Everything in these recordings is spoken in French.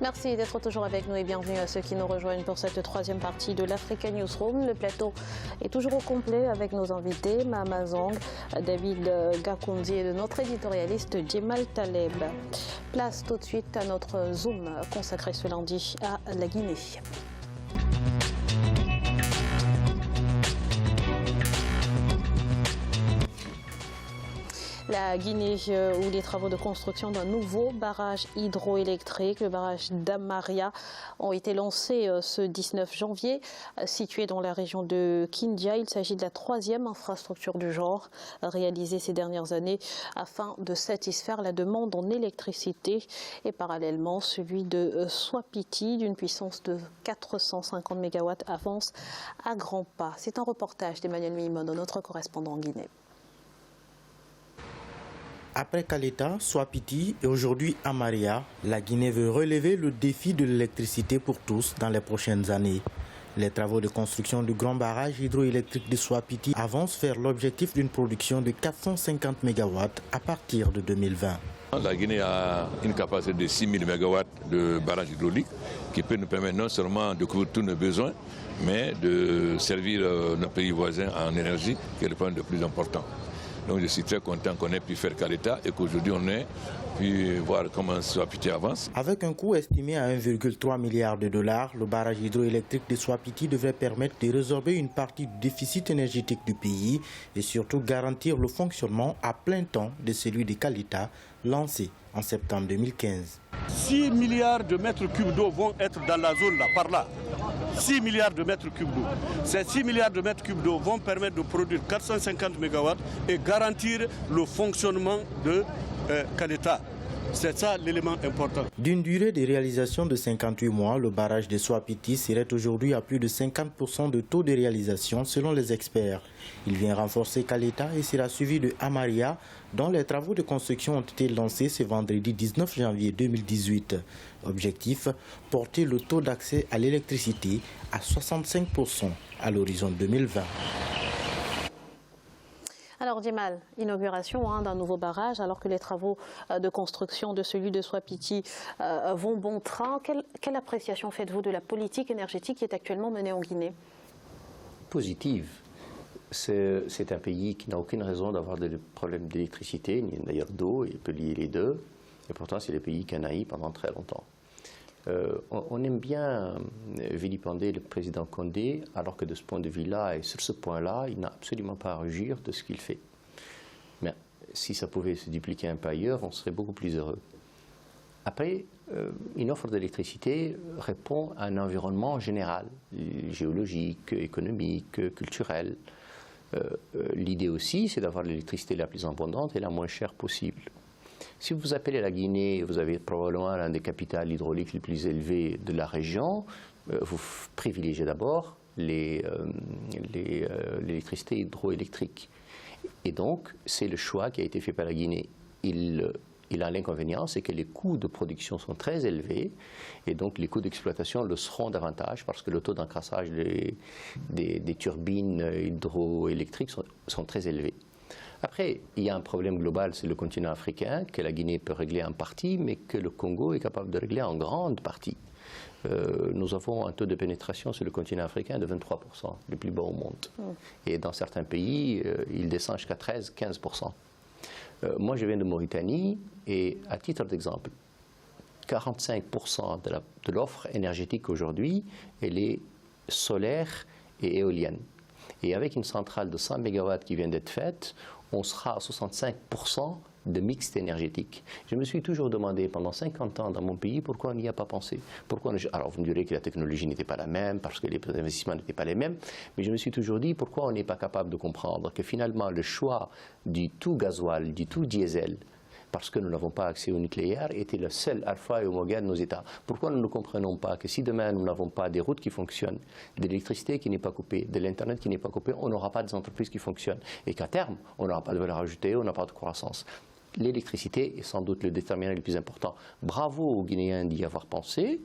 Merci d'être toujours avec nous et bienvenue à ceux qui nous rejoignent pour cette troisième partie de l'Africa Newsroom. Le plateau est toujours au complet avec nos invités, Mahama Zong, David Gakundi et notre éditorialiste Djemal Taleb. Place tout de suite à notre Zoom consacré ce lundi à la Guinée. La Guinée, où les travaux de construction d'un nouveau barrage hydroélectrique, le barrage d'Amaria, ont été lancés ce 19 janvier, situé dans la région de Kindia. Il s'agit de la troisième infrastructure du genre réalisée ces dernières années afin de satisfaire la demande en électricité et parallèlement celui de Swapiti d'une puissance de 450 MW avance à grands pas. C'est un reportage d'Emmanuel Mimono, notre correspondant en Guinée. Après Caleta, Swapiti et aujourd'hui Amaria, la Guinée veut relever le défi de l'électricité pour tous dans les prochaines années. Les travaux de construction du grand barrage hydroélectrique de Swapiti avancent vers l'objectif d'une production de 450 MW à partir de 2020. La Guinée a une capacité de 6 000 MW de barrage hydraulique qui peut nous permettre non seulement de couvrir tous nos besoins, mais de servir nos pays voisins en énergie, qui est le point le plus important. Donc je suis très content qu'on ait pu faire Caleta et qu'aujourd'hui on ait pu voir comment Swapiti avance. Avec un coût estimé à 1,3 milliard de dollars, le barrage hydroélectrique de Swapiti devrait permettre de résorber une partie du déficit énergétique du pays et surtout garantir le fonctionnement à plein temps de celui de Caleta, lancé en septembre 2015. 6 milliards de mètres cubes d'eau vont être dans la zone là, par là. 6 milliards de mètres cubes d'eau. Ces 6 milliards de mètres cubes d'eau vont permettre de produire 450 MW et garantir le fonctionnement de Caleta. C'est ça l'élément important. D'une durée de réalisation de 58 mois, le barrage de Swapiti serait aujourd'hui à plus de 50% de taux de réalisation selon les experts. Il vient renforcer Caleta et sera suivi de Amaria, dont les travaux de construction ont été lancés ce vendredi 19 janvier 2018. Objectif, porter le taux d'accès à l'électricité à 65% à l'horizon 2020. Alors Djemal, inauguration d'un nouveau barrage alors que les travaux de construction de celui de Swapiti vont bon train. Quelle appréciation faites-vous de la politique énergétique qui est actuellement menée en Guinée? Positive. C'est un pays qui n'a aucune raison d'avoir des problèmes d'électricité, ni d'ailleurs d'eau, il peut lier les deux. Et pourtant c'est le pays qui en a eu pendant très longtemps. On aime bien vilipender le président Condé, alors que de ce point de vue-là et sur ce point-là, il n'a absolument pas à rougir de ce qu'il fait. Mais si ça pouvait se dupliquer un peu ailleurs, on serait beaucoup plus heureux. Après, une offre d'électricité répond à un environnement général, géologique, économique, culturel. L'idée aussi, c'est d'avoir l'électricité la plus abondante et la moins chère possible. Si vous appelez la Guinée, vous avez probablement l'un des capitales hydrauliques les plus élevés de la région, vous privilégiez d'abord l'électricité hydroélectrique. Et donc, c'est le choix qui a été fait par la Guinée. Il a l'inconvénient, c'est que les coûts de production sont très élevés et donc les coûts d'exploitation le seront davantage parce que le taux d'encrassage des turbines hydroélectriques sont très élevés. Après, il y a un problème global, c'est le continent africain, que la Guinée peut régler en partie, mais que le Congo est capable de régler en grande partie. Nous avons un taux de pénétration sur le continent africain de 23%, le plus bas au monde. Et dans certains pays, il descend jusqu'à 13-15%. Moi, je viens de Mauritanie, et à titre d'exemple, 45% de l'offre énergétique aujourd'hui, elle est solaire et éolienne. Et avec une centrale de 100 MW qui vient d'être faite, on sera à 65% de mixte énergétique. Je me suis toujours demandé pendant 50 ans dans mon pays pourquoi on n'y a pas pensé. Alors vous me direz que la technologie n'était pas la même, parce que les investissements n'étaient pas les mêmes, mais je me suis toujours dit pourquoi on n'est pas capable de comprendre que finalement le choix du tout gasoil, du tout diesel, parce que nous n'avons pas accès au nucléaire, était le seul alpha et oméga de nos États. Pourquoi nous ne comprenons pas que si demain nous n'avons pas des routes qui fonctionnent, de l'électricité qui n'est pas coupée, de l'Internet qui n'est pas coupé, on n'aura pas des entreprises qui fonctionnent. Et qu'à terme, on n'aura pas de valeur ajoutée, on n'aura pas de croissance. L'électricité est sans doute le déterminant le plus important. Bravo aux Guinéens d'y avoir pensé.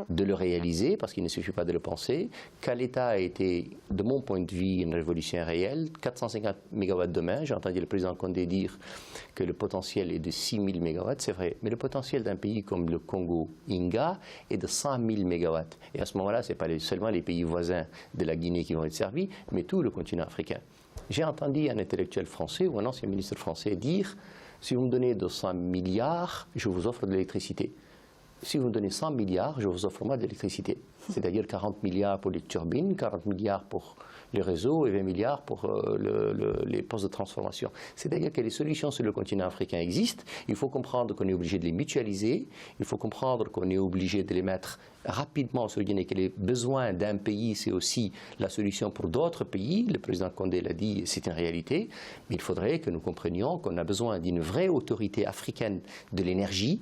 de le réaliser, parce qu'il ne suffit pas de le penser. Caleta a été, de mon point de vue, une révolution réelle. 450 MW demain, j'ai entendu le président Condé dire que le potentiel est de 6 000 MW, c'est vrai. Mais le potentiel d'un pays comme le Congo-Inga est de 100 000 MW. Et à ce moment-là, ce n'est pas seulement les pays voisins de la Guinée qui vont être servis, mais tout le continent africain. J'ai entendu un intellectuel français ou un ancien ministre français dire « Si vous me donnez 200 milliards, je vous offre de l'électricité. Si vous me donnez 100 milliards, je vous offre moi de l'électricité. » C'est-à-dire 40 milliards pour les turbines, 40 milliards pour les réseaux et 20 milliards pour les postes de transformation. C'est-à-dire que les solutions sur le continent africain existent. Il faut comprendre qu'on est obligé de les mutualiser. Il faut comprendre qu'on est obligé de les mettre rapidement sur le Guinée, que les besoins d'un pays, c'est aussi la solution pour d'autres pays. Le président Condé l'a dit, c'est une réalité. Mais il faudrait que nous comprenions qu'on a besoin d'une vraie autorité africaine de l'énergie.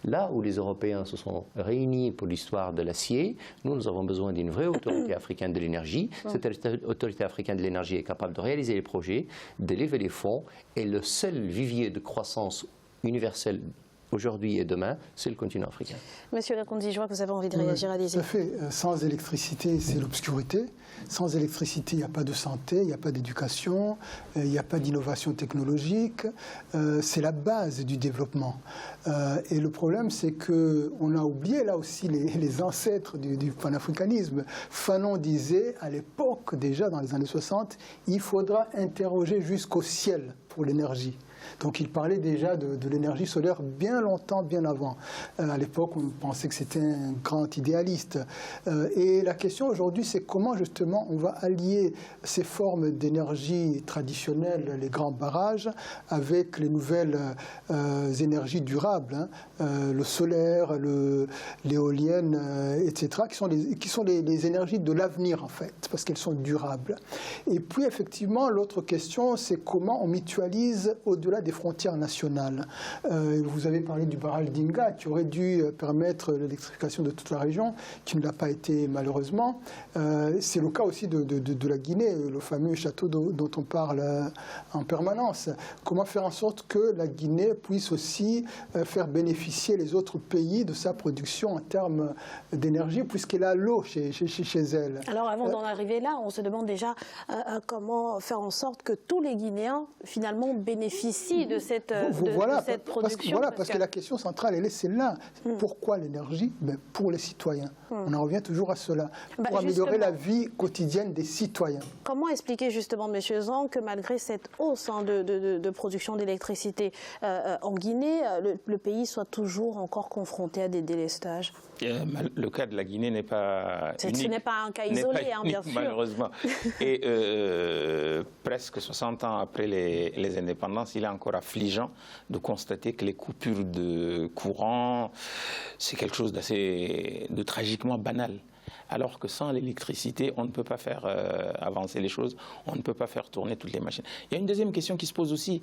Là où les Européens se sont réunis pour l'histoire de l'acier, nous avons besoin d'une vraie autorité africaine de l'énergie. Cette autorité africaine de l'énergie est capable de réaliser les projets, de lever les fonds, et le seul vivier de croissance universelle aujourd'hui et demain, c'est le continent africain. Monsieur Lacondi, je vois que vous avez envie de réagir, allez-y. Tout à fait. Sans électricité, c'est l'obscurité. Sans électricité, il n'y a pas de santé, il n'y a pas d'éducation, il n'y a pas d'innovation technologique. C'est la base du développement. Et le problème, c'est qu'on a oublié là aussi les ancêtres du panafricanisme. Fanon disait, à l'époque, déjà dans les années 60, il faudra interroger jusqu'au ciel pour l'énergie. Donc il parlait déjà de l'énergie solaire bien longtemps, bien avant. À l'époque, on pensait que c'était un grand idéaliste. Et la question aujourd'hui, c'est comment justement on va allier ces formes d'énergie traditionnelles, les grands barrages, avec les nouvelles énergies durables, le solaire, l'éolienne, etc., qui sont les énergies de l'avenir en fait, parce qu'elles sont durables. Et puis effectivement, l'autre question, c'est comment on mutualise au-delà des frontières nationales. Vous avez parlé du barrage d'Inga qui aurait dû permettre l'électrification de toute la région, qui ne l'a pas été malheureusement. C'est le cas aussi de la Guinée, le fameux château dont on parle en permanence. Comment faire en sorte que la Guinée puisse aussi faire bénéficier les autres pays de sa production en termes d'énergie, puisqu'elle a l'eau chez elle. Alors avant d'en arriver là, on se demande déjà comment faire en sorte que tous les Guinéens finalement bénéficient de cette production. Parce que la question centrale, elle est celle-là. Pourquoi l'énergie? Pour les citoyens. On en revient toujours à cela. Pour améliorer la vie quotidienne des citoyens. Comment expliquer justement, M. Zang, que malgré cette hausse de production d'électricité en Guinée, le pays soit toujours encore confronté à des délestages? Le cas de la Guinée n'est pas unique. Ce n'est pas un cas isolé, bien sûr. Malheureusement. Et presque 60 ans après les indépendances, il est encore affligeant de constater que les coupures de courant, c'est quelque chose de tragiquement banal. Alors que sans l'électricité, on ne peut pas faire avancer les choses, on ne peut pas faire tourner toutes les machines. Il y a une deuxième question qui se pose aussi.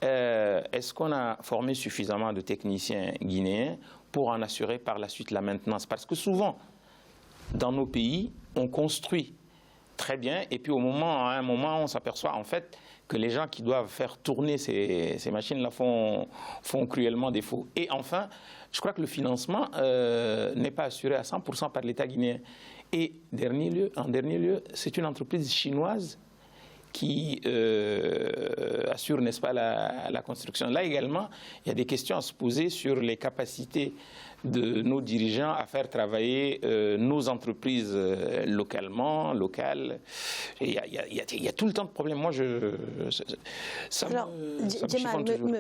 Est-ce qu'on a formé suffisamment de techniciens guinéens pour en assurer par la suite la maintenance? Parce que souvent, dans nos pays, on construit très bien et puis à un moment, on s'aperçoit en fait que les gens qui doivent faire tourner ces machines-là font cruellement défaut. Et enfin, je crois que le financement n'est pas assuré à 100% par l'État guinéen. Et en dernier lieu, c'est une entreprise chinoise qui assure, n'est-ce pas, la construction. Là également, il y a des questions à se poser sur les capacités de nos dirigeants à faire travailler nos entreprises locales. Il y a tout le temps de problèmes. Moi,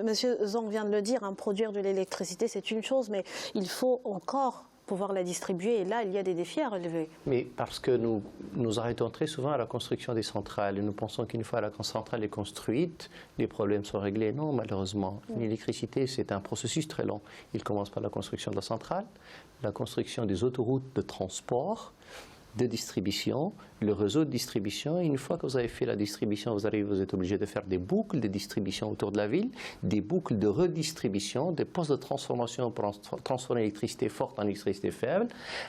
Monsieur Zang vient de le dire, produire de l'électricité, c'est une chose, mais il faut encore pouvoir la distribuer, et là, il y a des défis à relever. Mais parce que nous arrêtons très souvent à la construction des centrales, et nous pensons qu'une fois la centrale est construite, les problèmes sont réglés. Non, malheureusement. L'électricité, c'est un processus très long. Il commence par la construction de la centrale, la construction des autoroutes de transport, de distribution, le réseau de distribution. Et une fois que vous avez fait la distribution, vous êtes obligé de faire des boucles de distribution autour de la ville, des boucles de redistribution, des postes de transformation pour transformer l'électricité forte en électricité faible,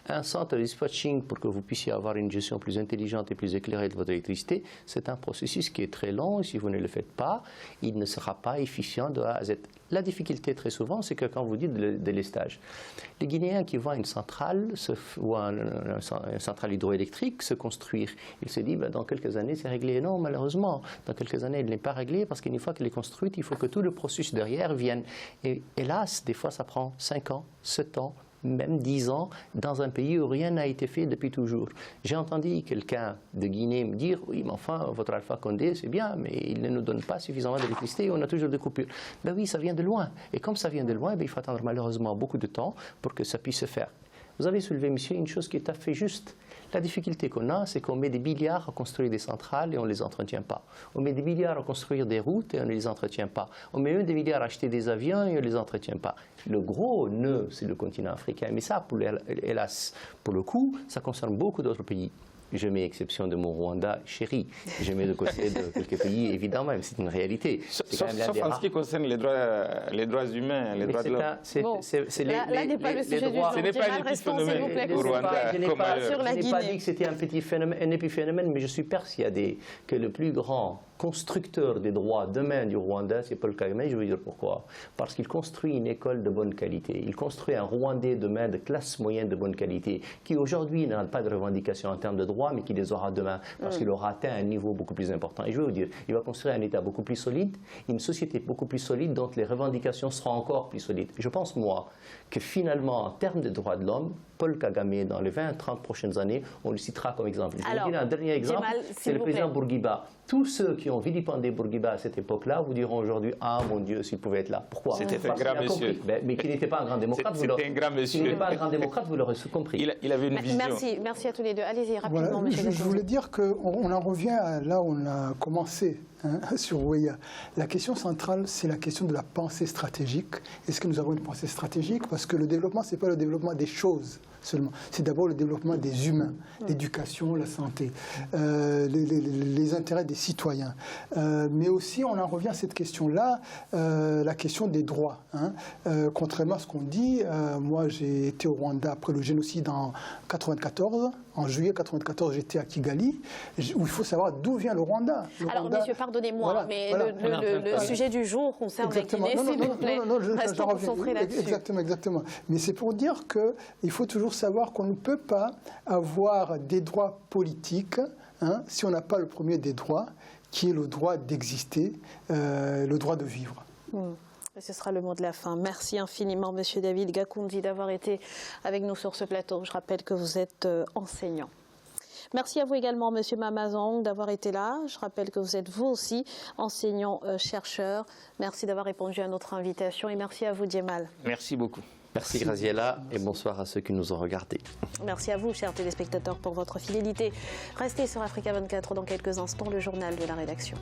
un centre de dispatching pour que vous puissiez avoir une gestion plus intelligente et plus éclairée de votre électricité. C'est un processus qui est très long et si vous ne le faites pas, il ne sera pas efficient de A à Z. La difficulté très souvent, c'est que quand vous dites de délestage, les Guinéens qui voient une centrale ou une centrale hydroélectrique se construire, ils se disent dans quelques années c'est réglé. Non, malheureusement, dans quelques années elle n'est pas réglée parce qu'une fois qu'elle est construite, il faut que tout le processus derrière vienne. Et hélas, des fois ça prend 5 ans, 7 ans, même 10 ans, dans un pays où rien n'a été fait depuis toujours. J'ai entendu quelqu'un de Guinée me dire « Oui, mais enfin, votre Alpha Condé, c'est bien, mais il ne nous donne pas suffisamment d'électricité et on a toujours des coupures. » Ben oui, ça vient de loin. Et comme ça vient de loin, ben, il faut attendre malheureusement beaucoup de temps pour que ça puisse se faire. Vous avez soulevé, monsieur, une chose qui est tout à fait juste. La difficulté qu'on a, c'est qu'on met des milliards à construire des centrales et on ne les entretient pas. On met des milliards à construire des routes et on ne les entretient pas. On met même des milliards à acheter des avions et on ne les entretient pas. Le gros nœud, c'est le continent africain. Mais ça, hélas, pour le coup, ça concerne beaucoup d'autres pays. Je mets exception de mon Rwanda chéri. Je mets de côté de quelques pays, évidemment, mais c'est une réalité. Sauf en ce qui concerne les droits humains, les droits de l'homme. Là n'est pas le sujet du jour. Ce n'est pas un petit phénomène au Rwanda comme ailleurs. Sur la Je n'ai Guinée. pas dit que c'était un épiphénomène, mais je suis persuadé que le plus grand constructeur des droits demain du Rwanda, c'est Paul Kagame. Je veux dire pourquoi. Parce qu'il construit une école de bonne qualité. Il construit un Rwandais demain de classe moyenne de bonne qualité, qui aujourd'hui n'a pas de revendications en termes de droits, mais qui les aura demain, parce qu'il aura atteint un niveau beaucoup plus important. Et je veux vous dire, il va construire un État beaucoup plus solide, une société beaucoup plus solide, dont les revendications seront encore plus solides. Et je pense, moi, que finalement, en termes de droits de l'homme, Paul Kagame, dans les 20-30 prochaines années, on le citera comme exemple. Je vous dis un dernier exemple, c'est le président Bourguiba. Tous ceux qui ont vilipendé Bourguiba à cette époque-là vous diront aujourd'hui « Ah, mon Dieu, s'il pouvait être là ». Pourquoi ? C'était un grand monsieur. Mais qui n'était pas un grand démocrate, vous l'aurez compris. Il avait une vision. Merci à tous les deux. Allez-y, rapidement, Voilà, monsieur. je voulais dire qu'on en revient à là où on a commencé. Sur Weah. La question centrale, c'est la question de la pensée stratégique. Est-ce que nous avons une pensée stratégique? Parce que le développement, ce n'est pas le développement des choses seulement. C'est d'abord le développement des humains, l'éducation, la santé, les intérêts des citoyens. Mais aussi, on en revient à cette question-là, la question des droits. Contrairement à ce qu'on dit, moi j'ai été au Rwanda après le génocide en 1994. En juillet 1994, j'étais à Kigali, où il faut savoir d'où vient le Rwanda. Alors, monsieur, pardonnez-moi, voilà, mais voilà. le sujet du jour concerne la Guinée, s'il vous plaît. Restons concentrés là-dessus. Exactement. Mais c'est pour dire qu'il faut toujours savoir qu'on ne peut pas avoir des droits politiques si on n'a pas le premier des droits, qui est le droit d'exister, le droit de vivre. Ce sera le mot de la fin. Merci infiniment, monsieur David Gakoundji, d'avoir été avec nous sur ce plateau. Je rappelle que vous êtes enseignant. Merci à vous également, monsieur Mamazong, d'avoir été là. Je rappelle que vous êtes vous aussi enseignant-chercheur. Merci d'avoir répondu à notre invitation et merci à vous, Djemal. Merci beaucoup. Merci Graziella et bonsoir à ceux qui nous ont regardés. Merci à vous, chers téléspectateurs, pour votre fidélité. Restez sur Africa 24 dans quelques instants, le journal de la rédaction.